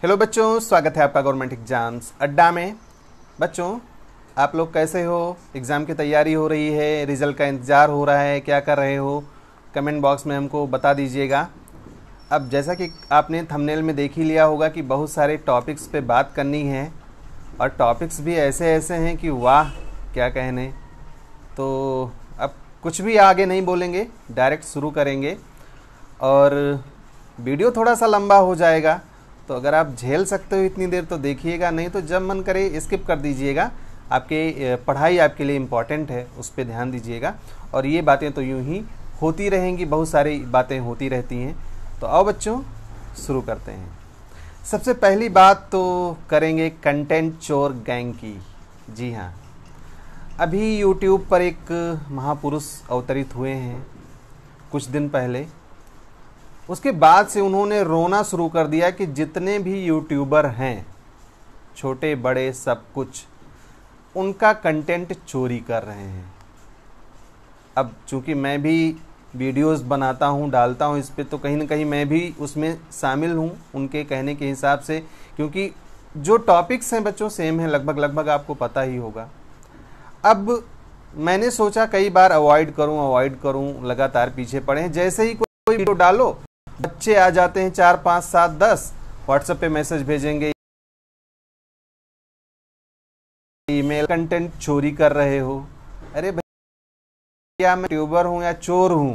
Hello बच्चों, स्वागत है आपका गवर्नमेंट एग्जाम्स अड्डा में। बच्चों, आप लोग कैसे हो? एग्ज़ाम की तैयारी हो रही है, रिज़ल्ट का इंतज़ार हो रहा है, क्या कर रहे हो? कमेंट बॉक्स में हमको बता दीजिएगा। अब जैसा कि आपने थंबनेल में देख ही लिया होगा कि बहुत सारे टॉपिक्स पे बात करनी है और टॉपिक्स भी ऐसे ऐसे हैं कि वाह क्या कहने। तो अब कुछ भी आगे नहीं बोलेंगे, डायरेक्ट शुरू करेंगे और वीडियो थोड़ा सा लंबा हो जाएगा। तो अगर आप झेल सकते हो इतनी देर तो देखिएगा, नहीं तो जब मन करे स्किप कर दीजिएगा। आपके पढ़ाई आपके लिए इम्पॉर्टेंट है, उस पर ध्यान दीजिएगा। और ये बातें तो यूं ही होती रहेंगी, बहुत सारी बातें होती रहती हैं। तो आओ बच्चों शुरू करते हैं। सबसे पहली बात तो करेंगे कंटेंट चोर गैंग की। जी हाँ, अभी यूट्यूब पर एक महापुरुष अवतरित हुए हैं कुछ दिन पहले। उसके बाद से उन्होंने रोना शुरू कर दिया कि जितने भी यूट्यूबर हैं, छोटे बड़े सब कुछ, उनका कंटेंट चोरी कर रहे हैं। अब चूंकि मैं भी वीडियोस बनाता हूं, डालता हूं इस पे, तो कहीं ना कहीं मैं भी उसमें शामिल हूं उनके कहने के हिसाब से, क्योंकि जो टॉपिक्स हैं बच्चों सेम है, लगभग आपको पता ही होगा। अब मैंने सोचा कई बार अवॉइड करूं, लगातार पीछे पड़े हैं। जैसे ही कोई वीडियो डालो, बच्चे आ जाते हैं 4 5 7 10, व्हाट्सएप पे मैसेज भेजेंगे, ईमेल, कंटेंट चोरी कर रहे हो। अरे भैया, मैं यूट्यूबर हूं या चोर हूं?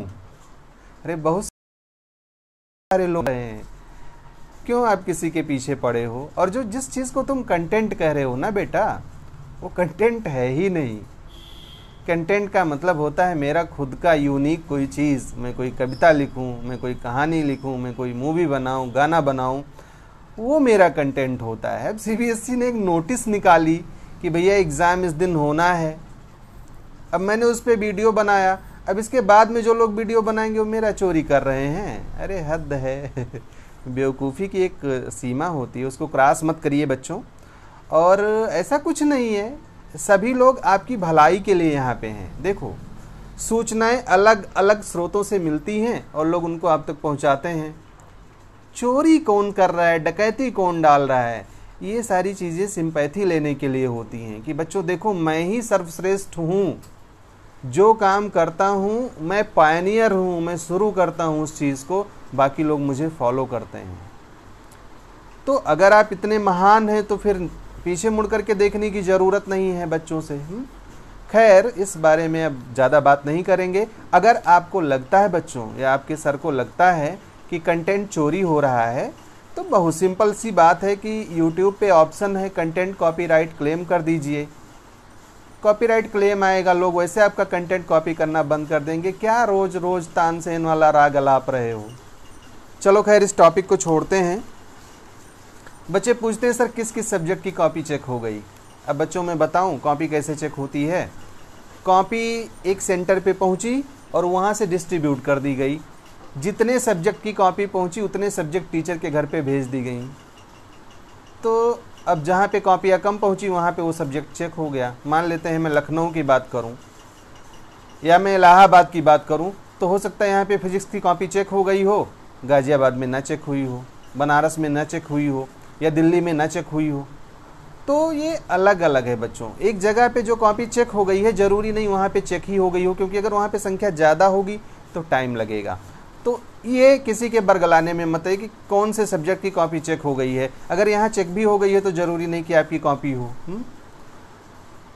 अरे बहुत सारे लोग हैं, क्यों आप किसी के पीछे पड़े हो? और जो जिस चीज को तुम कंटेंट कह रहे हो ना बेटा, वो कंटेंट है ही नहीं। कंटेंट का मतलब होता है मेरा खुद का यूनिक कोई चीज़। मैं कोई कविता लिखूं, मैं कोई कहानी लिखूं, मैं कोई मूवी बनाऊं, गाना बनाऊं, वो मेरा कंटेंट होता है। अब सीबीएसई ने एक नोटिस निकाली कि भैया एग्ज़ाम इस दिन होना है। अब मैंने उस पर वीडियो बनाया। अब इसके बाद में जो लोग वीडियो बनाएंगे वो मेरा चोरी कर रहे हैं। अरे हद है। बेवकूफ़ी की एक सीमा होती है, उसको क्रॉस मत करिए बच्चों। और ऐसा कुछ नहीं है, सभी लोग आपकी भलाई के लिए यहाँ पे हैं। देखो, सूचनाएं अलग अलग स्रोतों से मिलती हैं और लोग उनको आप तक पहुँचाते हैं। चोरी कौन कर रहा है, डकैती कौन डाल रहा है, ये सारी चीज़ें सिंपैथी लेने के लिए होती हैं कि बच्चों देखो, मैं ही सर्वश्रेष्ठ हूँ, जो काम करता हूँ मैं पायनियर हूँ, मैं शुरू करता हूँ उस चीज़ को, बाकी लोग मुझे फॉलो करते हैं। तो अगर आप इतने महान हैं तो फिर पीछे मुड़ करके देखने की ज़रूरत नहीं है बच्चों से। खैर, इस बारे में अब ज़्यादा बात नहीं करेंगे। अगर आपको लगता है बच्चों, या आपके सर को लगता है कि कंटेंट चोरी हो रहा है, तो बहुत सिंपल सी बात है कि यूट्यूब पे ऑप्शन है कंटेंट कॉपीराइट क्लेम कर दीजिए। कॉपीराइट क्लेम आएगा, लोग वैसे आपका कंटेंट कॉपी करना बंद कर देंगे। क्या रोज़ रोज़ तानसेन वाला राग अलाप रहे हो? चलो खैर, इस टॉपिक को छोड़ते हैं। बच्चे पूछते हैं सर किस किस सब्जेक्ट की कॉपी चेक हो गई। अब बच्चों मैं बताऊं कॉपी कैसे चेक होती है। कॉपी एक सेंटर पे पहुंची और वहां से डिस्ट्रीब्यूट कर दी गई। जितने सब्जेक्ट की कॉपी पहुंची उतने सब्जेक्ट टीचर के घर पे भेज दी गई। तो अब जहां पे कॉपियाँ कम पहुंची वहां पे वो सब्जेक्ट चेक हो गया। मान लेते हैं मैं लखनऊ की बात करूं या मैं इलाहाबाद की बात करूं, तो हो सकता है यहाँ पे फिजिक्स की कॉपी चेक हो गई हो, गाजियाबाद में ना चेक हुई हो, बनारस में ना चेक हुई हो, या दिल्ली में ना चेक हुई हो। तो ये अलग अलग है बच्चों। एक जगह पे जो कॉपी चेक हो गई है, ज़रूरी नहीं वहाँ पे चेक ही हो गई हो, क्योंकि अगर वहाँ पे संख्या ज़्यादा होगी तो टाइम लगेगा। तो ये किसी के बरगलाने में मत है कि कौन से सब्जेक्ट की कॉपी चेक हो गई है। अगर यहाँ चेक भी हो गई है तो ज़रूरी नहीं कि आपकी कॉपी हो।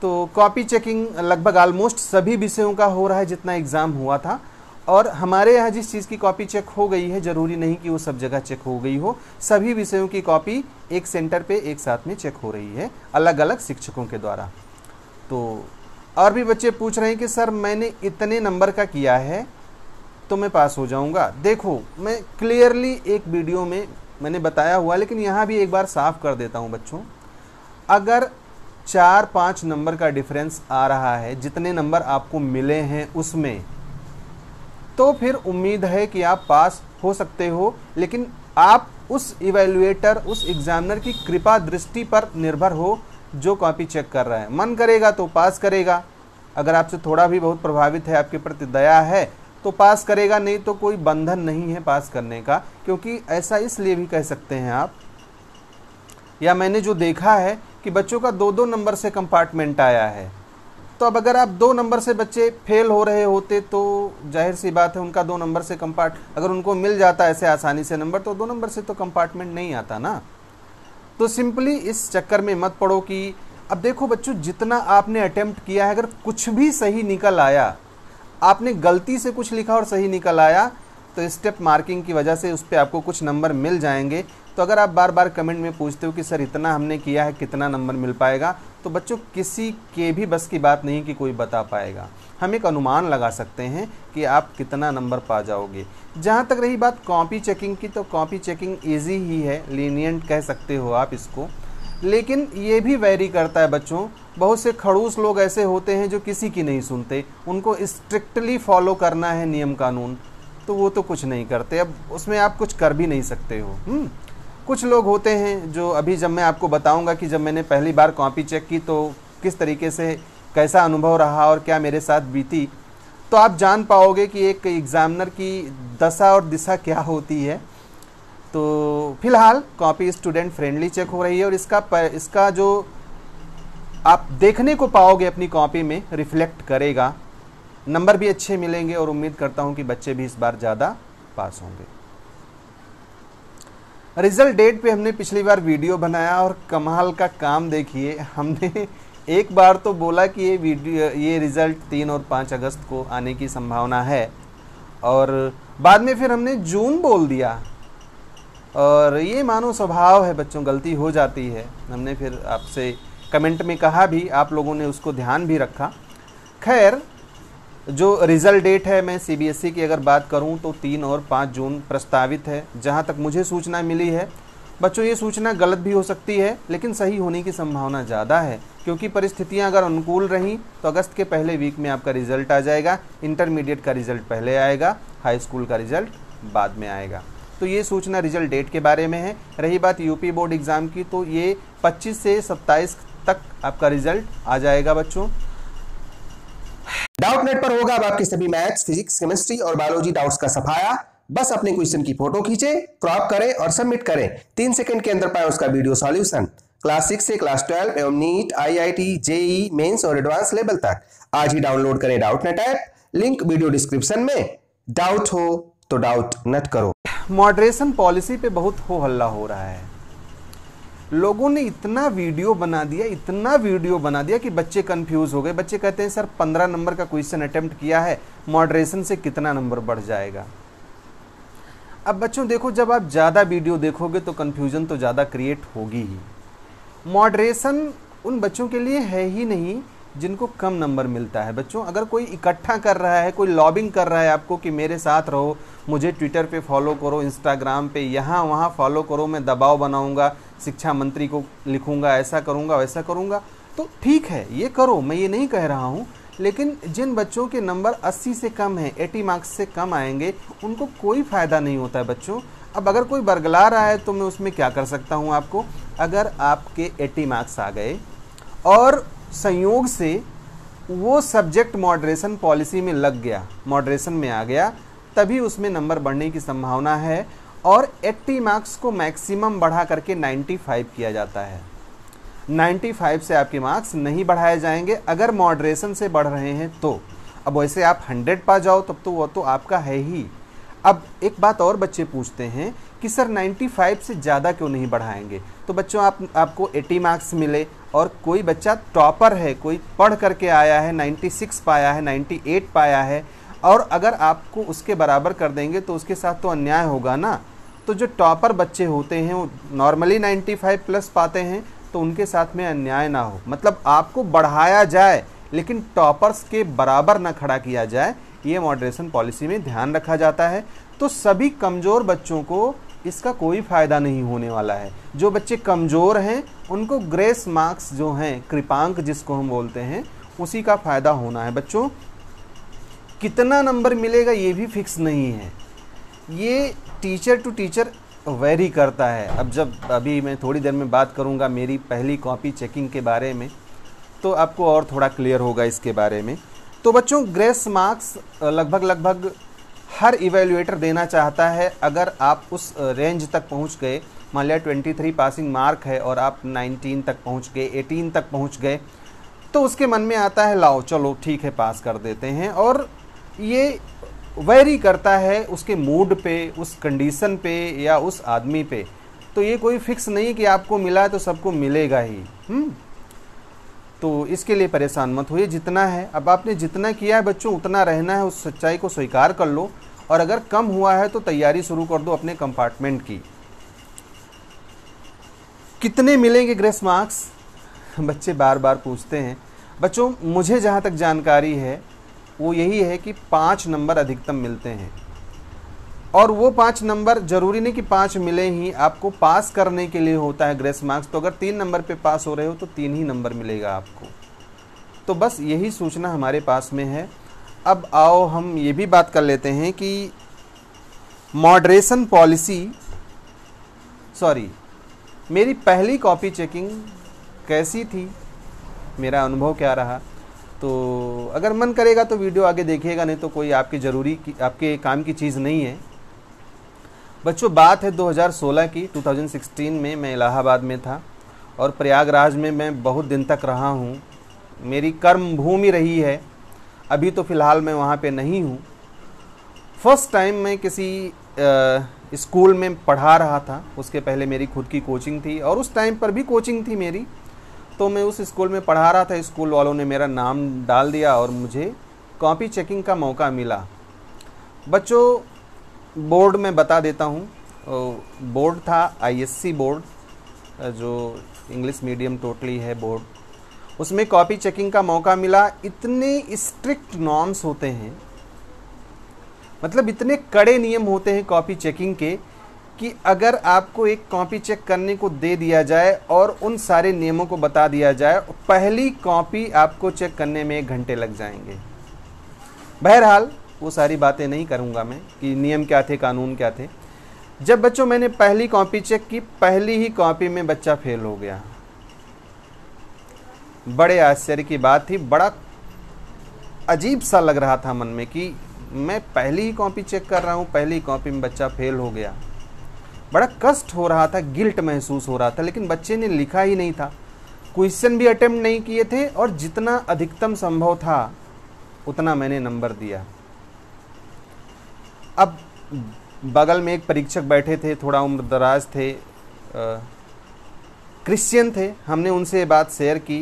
तो कॉपी चेकिंग लगभग ऑलमोस्ट सभी विषयों का हो रहा है जितना एग्ज़ाम हुआ था। और हमारे यहाँ जिस चीज़ की कॉपी चेक हो गई है, ज़रूरी नहीं कि वो सब जगह चेक हो गई हो। सभी विषयों की कॉपी एक सेंटर पे एक साथ में चेक हो रही है, अलग अलग शिक्षकों के द्वारा। तो और भी बच्चे पूछ रहे हैं कि सर मैंने इतने नंबर का किया है तो मैं पास हो जाऊंगा। देखो, मैं क्लियरली एक वीडियो में मैंने बताया हुआ, लेकिन यहाँ भी एक बार साफ कर देता हूँ बच्चों। अगर 4-5 नंबर का डिफरेंस आ रहा है, जितने नंबर आपको मिले हैं उसमें, तो फिर उम्मीद है कि आप पास हो सकते हो। लेकिन आप उस इवैल्यूएटर, उस एग्जामिनर की कृपा दृष्टि पर निर्भर हो जो कॉपी चेक कर रहा है। मन करेगा तो पास करेगा, अगर आपसे थोड़ा भी बहुत प्रभावित है, आपके प्रति दया है तो पास करेगा, नहीं तो कोई बंधन नहीं है पास करने का। क्योंकि ऐसा इसलिए भी कह सकते हैं आप या मैंने जो देखा है कि बच्चों का 2-2 नंबर से कंपार्टमेंट आया है। तो अब अगर आप 2 नंबर से बच्चे फेल हो रहे होते तो जाहिर सी बात है उनका 2 नंबर से अगर उनको मिल जाता ऐसे आसानी से नंबर, तो 2 नंबर से तो कंपार्टमेंट नहीं आता ना। तो सिंपली इस चक्कर में मत पड़ो कि अब देखो बच्चों, जितना आपने अटेम्प्ट किया है, अगर कुछ भी सही निकल आया, आपने गलती से कुछ लिखा और सही निकल आया, तो स्टेप मार्किंग की वजह से उस पर आपको कुछ नंबर मिल जाएंगे। तो अगर आप बार बार कमेंट में पूछते हो कि सर इतना हमने किया है, कितना नंबर मिल पाएगा, तो बच्चों किसी के भी बस की बात नहीं कि कोई बता पाएगा। हम एक अनुमान लगा सकते हैं कि आप कितना नंबर पा जाओगे। जहाँ तक रही बात कॉपी चेकिंग की, तो कॉपी चेकिंग ईजी ही है, लीनियंट कह सकते हो आप इसको, लेकिन ये भी वैरी करता है बच्चों। बहुत से खड़ूस लोग ऐसे होते हैं जो किसी की नहीं सुनते, उनको स्ट्रिक्टली फॉलो करना है नियम कानून, तो वो तो कुछ नहीं करते। अब उसमें आप कुछ कर भी नहीं सकते हो। कुछ लोग होते हैं जो अभी जब मैं आपको बताऊंगा कि जब मैंने पहली बार कॉपी चेक की तो किस तरीके से कैसा अनुभव रहा और क्या मेरे साथ बीती, तो आप जान पाओगे कि एक एग्जामिनर की दशा और दिशा क्या होती है। तो फिलहाल कॉपी स्टूडेंट फ्रेंडली चेक हो रही है और इसका जो आप देखने को पाओगे अपनी कॉपी में रिफ्लेक्ट करेगा, नंबर भी अच्छे मिलेंगे और उम्मीद करता हूं कि बच्चे भी इस बार ज़्यादा पास होंगे। रिजल्ट डेट पे हमने पिछली बार वीडियो बनाया और कमाल का काम देखिए, हमने एक बार तो बोला कि ये रिज़ल्ट 3 और 5 अगस्त को आने की संभावना है, और बाद में फिर हमने जून बोल दिया। और ये मानो स्वभाव है बच्चों, गलती हो जाती है। हमने फिर आपसे कमेंट में कहा भी, आप लोगों ने उसको ध्यान भी रखा। खैर, जो रिज़ल्ट डेट है, मैं सीबीएसई की अगर बात करूं तो 3 और 5 जून प्रस्तावित है, जहां तक मुझे सूचना मिली है। बच्चों ये सूचना गलत भी हो सकती है, लेकिन सही होने की संभावना ज़्यादा है, क्योंकि परिस्थितियां अगर अनुकूल रहीं तो अगस्त के पहले वीक में आपका रिज़ल्ट आ जाएगा। इंटरमीडिएट का रिज़ल्ट पहले आएगा, हाई स्कूल का रिज़ल्ट बाद में आएगा। तो ये सूचना रिज़ल्ट डेट के बारे में है। रही बात यूपी बोर्ड एग्ज़ाम की, तो ये 25 से 27 तक आपका रिज़ल्ट आ जाएगा बच्चों। डाउट नेट पर होगा अब आपके सभी मैथ्स, फिजिक्स, केमिस्ट्री और बायोलॉजी डाउट्स का सफाया। बस अपने क्वेश्चन की फोटो खींचे, क्रॉप करें और सबमिट करें। 3 सेकंड के अंदर पाएं उसका वीडियो सॉल्यूशन। क्लास 6 से क्लास 12 एवं नीट, आईआईटी, जेई मेंस और एडवांस लेवल तक आज ही डाउनलोड करें doubt net app, link video description में। डाउट हो तो डाउट नेट करो। मॉडरेशन पॉलिसी पे बहुत हो हल्ला हो रहा है। लोगों ने इतना वीडियो बना दिया कि बच्चे कंफ्यूज हो गए। बच्चे कहते हैं सर 15 नंबर का क्वेश्चन अटेम्प्ट किया है, मॉडरेशन से कितना नंबर बढ़ जाएगा। अब बच्चों देखो, जब आप ज़्यादा वीडियो देखोगे तो कंफ्यूजन तो ज़्यादा क्रिएट होगी ही। मॉडरेशन उन बच्चों के लिए है ही नहीं जिनको कम नंबर मिलता है। बच्चों अगर कोई इकट्ठा कर रहा है, कोई लॉबिंग कर रहा है आपको कि मेरे साथ रहो, मुझे ट्विटर पे फॉलो करो, इंस्टाग्राम पे यहाँ वहाँ फॉलो करो, मैं दबाव बनाऊंगा, शिक्षा मंत्री को लिखूंगा, ऐसा करूंगा वैसा करूंगा, तो ठीक है ये करो, मैं ये नहीं कह रहा हूँ। लेकिन जिन बच्चों के नंबर 80 से कम हैं, 80 मार्क्स से कम आएंगे, उनको कोई फ़ायदा नहीं होता है बच्चों। अब अगर कोई बरगला रहा है तो मैं उसमें क्या कर सकता हूँ आपको। अगर आपके 80 मार्क्स आ गए और संयोग से वो सब्जेक्ट मॉडरेशन पॉलिसी में लग गया, मॉडरेशन में आ गया, तभी उसमें नंबर बढ़ने की संभावना है। और 80 मार्क्स को मैक्सिमम बढ़ा करके 95 किया जाता है। 95 से आपके मार्क्स नहीं बढ़ाए जाएंगे अगर मॉडरेशन से बढ़ रहे हैं तो। अब वैसे आप 100 पा जाओ तब तो वो तो आपका है ही। अब एक बात और बच्चे पूछते हैं कि सर 95 से ज़्यादा क्यों नहीं बढ़ाएंगे। तो बच्चों आपको 80 मार्क्स मिले और कोई बच्चा टॉपर है, कोई पढ़ करके आया है, 96 पाया है, 98 पाया है, और अगर आपको उसके बराबर कर देंगे तो उसके साथ तो अन्याय होगा ना। तो जो टॉपर बच्चे होते हैं वो नॉर्मली 95 प्लस पाते हैं, तो उनके साथ में अन्याय ना हो, मतलब आपको बढ़ाया जाए लेकिन टॉपर्स के बराबर ना खड़ा किया जाए, ये मॉडरेशन पॉलिसी में ध्यान रखा जाता है। तो सभी कमज़ोर बच्चों को इसका कोई फ़ायदा नहीं होने वाला है। जो बच्चे कमज़ोर हैं उनको ग्रेस मार्क्स जो हैं, कृपांक जिसको हम बोलते हैं, उसी का फ़ायदा होना है। बच्चों कितना नंबर मिलेगा ये भी फिक्स नहीं है, ये टीचर टू टीचर वेरी करता है। अब जब अभी मैं थोड़ी देर में बात करूंगा मेरी पहली कॉपी चेकिंग के बारे में, तो आपको और थोड़ा क्लियर होगा इसके बारे में। तो बच्चों ग्रेस मार्क्स लगभग हर इवैल्यूएटर देना चाहता है अगर आप उस रेंज तक पहुंच गए मान लिया 23 पासिंग मार्क है और आप 19 तक पहुंच गए, 18 तक पहुंच गए, तो उसके मन में आता है लाओ चलो ठीक है पास कर देते हैं। और ये वेरी करता है उसके मूड पे, उस कंडीशन पे या उस आदमी पे। तो ये कोई फिक्स नहीं कि आपको मिला है तो सबको मिलेगा ही। तो इसके लिए परेशान मत होइए, जितना है अब आपने जितना किया है बच्चों उतना रहना है, उस सच्चाई को स्वीकार कर लो। और अगर कम हुआ है तो तैयारी शुरू कर दो अपने कंपार्टमेंट की। कितने मिलेंगे ग्रेस मार्क्स, बच्चे बार बार पूछते हैं। बच्चों मुझे जहाँ तक जानकारी है वो यही है कि 5 नंबर अधिकतम मिलते हैं। और वो 5 नंबर जरूरी नहीं कि 5 मिले ही, आपको पास करने के लिए होता है ग्रेस मार्क्स। तो अगर 3 नंबर पे पास हो रहे हो तो 3 ही नंबर मिलेगा आपको। तो बस यही सूचना हमारे पास में है। अब आओ हम ये भी बात कर लेते हैं कि मॉडरेशन पॉलिसी, मेरी पहली कॉपी चेकिंग कैसी थी, मेरा अनुभव क्या रहा। तो अगर मन करेगा तो वीडियो आगे देखिएगा, नहीं तो कोई आपके काम की चीज़ नहीं है। बच्चों बात है 2016 की। 2016 में मैं इलाहाबाद में था और प्रयागराज में मैं बहुत दिन तक रहा हूँ, मेरी कर्म भूमि रही है। अभी तो फ़िलहाल मैं वहाँ पे नहीं हूँ। फर्स्ट टाइम मैं किसी स्कूल में पढ़ा रहा था, उसके पहले मेरी खुद की कोचिंग थी और उस टाइम पर भी कोचिंग थी मेरी। तो मैं उस स्कूल में पढ़ा रहा था, स्कूल वालों ने मेरा नाम डाल दिया और मुझे कॉपी चेकिंग का मौका मिला। बच्चों बोर्ड में बता देता हूँ, बोर्ड था ISC बोर्ड, जो इंग्लिश मीडियम टोटली है बोर्ड। उसमें कॉपी चेकिंग का मौका मिला। इतने स्ट्रिक्ट नॉर्म्स होते हैं, मतलब इतने कड़े नियम होते हैं कॉपी चेकिंग के कि अगर आपको एक कॉपी चेक करने को दे दिया जाए और उन सारे नियमों को बता दिया जाए, पहली कॉपी आपको चेक करने में 1 घंटे लग जाएंगे। बहरहाल वो सारी बातें नहीं करूँगा मैं कि नियम क्या थे, कानून क्या थे। जब बच्चों मैंने पहली कॉपी चेक की, पहली ही कॉपी में बच्चा फेल हो गया। बड़े आश्चर्य की बात थी, बड़ा अजीब सा लग रहा था मन में कि मैं पहली ही कॉपी चेक कर रहा हूँ, पहली कॉपी में बच्चा फेल हो गया। बड़ा कष्ट हो रहा था, गिल्ट महसूस हो रहा था। लेकिन बच्चे ने लिखा ही नहीं था, क्वेश्चन भी अटेम्प्ट नहीं किए थे और जितना अधिकतम संभव था उतना मैंने नंबर दिया। अब बगल में एक परीक्षक बैठे थे, थोड़ा उम्रदराज थे, क्रिश्चियन थे। हमने उनसे बात शेयर की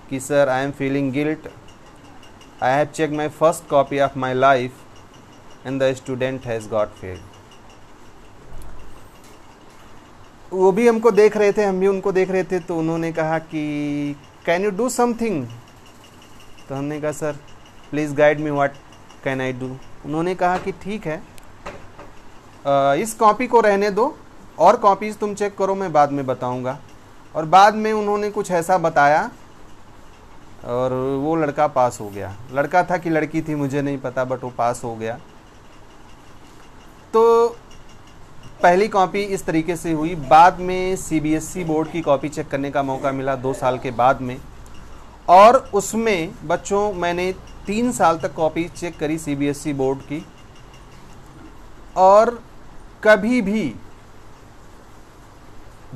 कि sir I am feeling guilt, I have check my first copy of my life and the student has got fail. वो भी हमको देख रहे थे, हम भी उनको देख रहे थे। तो उन्होंने कहा कि कैन यू डू समथिंग। तो हमने कहा sir please guide me what can I do. उन्होंने कहा कि ठीक है, इस कॉपी को रहने दो और कॉपीज़ तुम चेक करो, मैं बाद में बताऊंगा। और बाद में उन्होंने कुछ ऐसा बताया और वो लड़का पास हो गया। लड़का था कि लड़की थी मुझे नहीं पता, बट वो पास हो गया। तो पहली कॉपी इस तरीके से हुई। बाद में CBSE बोर्ड की कॉपी चेक करने का मौका मिला 2 साल के बाद में, और उसमें बच्चों मैंने 3 साल तक कॉपी चेक करी CBSE बोर्ड की। और कभी भी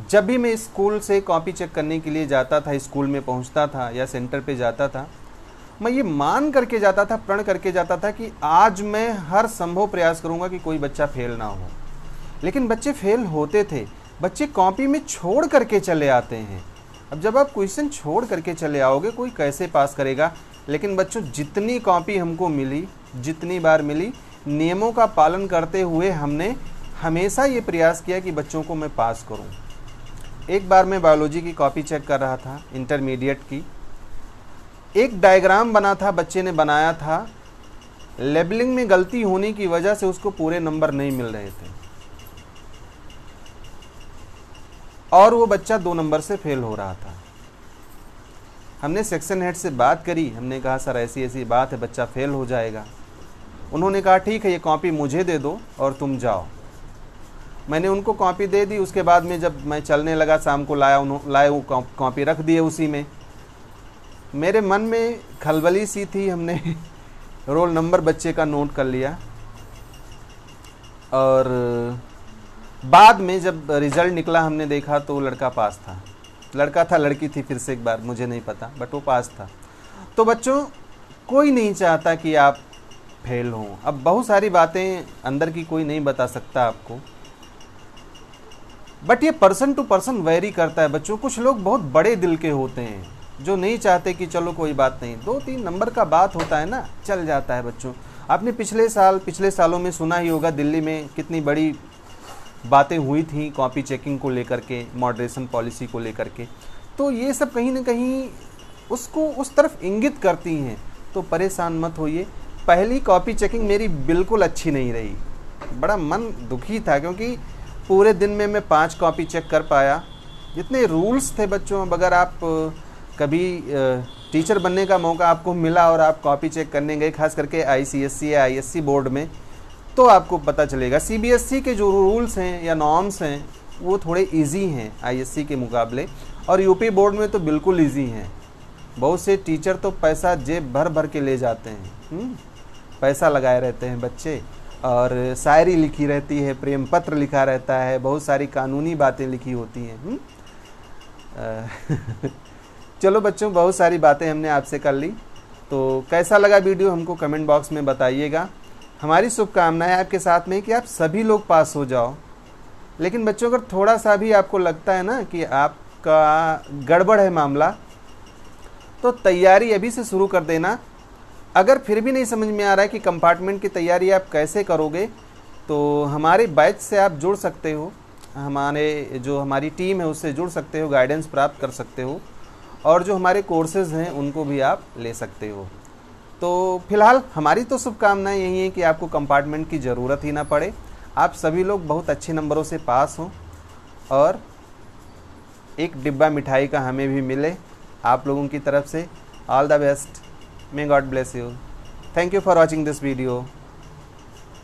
जब भी मैं स्कूल से कॉपी चेक करने के लिए जाता था, स्कूल में पहुंचता था या सेंटर पे जाता था, मैं ये मान करके जाता था, प्रण करके जाता था कि आज मैं हर संभव प्रयास करूंगा कि कोई बच्चा फेल ना हो। लेकिन बच्चे फेल होते थे, बच्चे कॉपी में छोड़ करके चले आते हैं। अब जब आप क्वेश्चन छोड़ करके चले आओगे कोई कैसे पास करेगा। लेकिन बच्चों जितनी कॉपी हमको मिली, जितनी बार मिली, नियमों का पालन करते हुए हमने हमेशा ये प्रयास किया कि बच्चों को मैं पास करूं। एक बार मैं बायोलॉजी की कॉपी चेक कर रहा था, इंटरमीडिएट की। एक डायग्राम बना था, बच्चे ने बनाया था, लेबलिंग में गलती होने की वजह से उसको पूरे नंबर नहीं मिल रहे थे और वो बच्चा 2 नंबर से फेल हो रहा था। हमने सेक्शन हेड से बात करी, हमने कहा सर ऐसी ऐसी बात है, बच्चा फेल हो जाएगा। उन्होंने कहा ठीक है, ये कॉपी मुझे दे दो और तुम जाओ। मैंने उनको कॉपी दे दी। उसके बाद में जब मैं चलने लगा, शाम को लाए वो कॉपी रख दिए उसी में। मेरे मन में खलबली सी थी। हमने रोल नंबर बच्चे का नोट कर लिया और बाद में जब रिजल्ट निकला हमने देखा तो लड़का पास था। लड़का था लड़की थी फिर से एक बार मुझे नहीं पता, बट वो पास था। तो बच्चों कोई नहीं चाहता कि आप फेल हों। अब बहुत सारी बातें अंदर की कोई नहीं बता सकता आपको, बट ये पर्सन टू पर्सन वेरी करता है बच्चों। कुछ लोग बहुत बड़े दिल के होते हैं जो नहीं चाहते कि चलो कोई बात नहीं, 2-3 नंबर का बात होता है ना, चल जाता है बच्चों। आपने पिछले सालों में सुना ही होगा दिल्ली में कितनी बड़ी बातें हुई थी कॉपी चेकिंग को लेकर के, मॉडरेशन पॉलिसी को लेकर के। तो ये सब कहीं ना कहीं उसको उस तरफ इंगित करती हैं। तो परेशान मत होइए। पहली कॉपी चेकिंग मेरी बिल्कुल अच्छी नहीं रही, बड़ा मन दुखी था क्योंकि पूरे दिन में मैं 5 कॉपी चेक कर पाया। जितने रूल्स थे बच्चों, अब अगर आप कभी टीचर बनने का मौका आपको मिला और आप कॉपी चेक करने गए, खास करके ICSE या ISC बोर्ड में, तो आपको पता चलेगा CBSE के जो रूल्स हैं या नॉर्म्स हैं वो थोड़े इजी हैं ISC के मुकाबले, और यूपी बोर्ड में तो बिल्कुल इजी हैं। बहुत से टीचर तो पैसा जेब भर भर के ले जाते हैं, पैसा लगाए रहते हैं बच्चे, और शायरी लिखी रहती है, प्रेम पत्र लिखा रहता है, बहुत सारी कानूनी बातें लिखी होती हैं। चलो बच्चों, बहुत सारी बातें हमने आपसे कर ली। तो कैसा लगा वीडियो हमको कमेंट बॉक्स में बताइएगा। हमारी शुभकामनाएं आपके साथ में कि आप सभी लोग पास हो जाओ। लेकिन बच्चों अगर थोड़ा सा भी आपको लगता है ना कि आपका गड़बड़ है मामला, तो तैयारी अभी से शुरू कर देना। अगर फिर भी नहीं समझ में आ रहा है कि कंपार्टमेंट की तैयारी आप कैसे करोगे, तो हमारे बैच से आप जुड़ सकते हो, हमारी टीम है उससे जुड़ सकते हो, गाइडेंस प्राप्त कर सकते हो, और जो हमारे कोर्सेज़ हैं उनको भी आप ले सकते हो। तो फिलहाल हमारी तो शुभकामनाएं यही हैं कि आपको कंपार्टमेंट की ज़रूरत ही ना पड़े, आप सभी लोग बहुत अच्छे नंबरों से पास हों, और एक डिब्बा मिठाई का हमें भी मिले आप लोगों की तरफ से। All the best, may God bless you. Thank you for watching this video.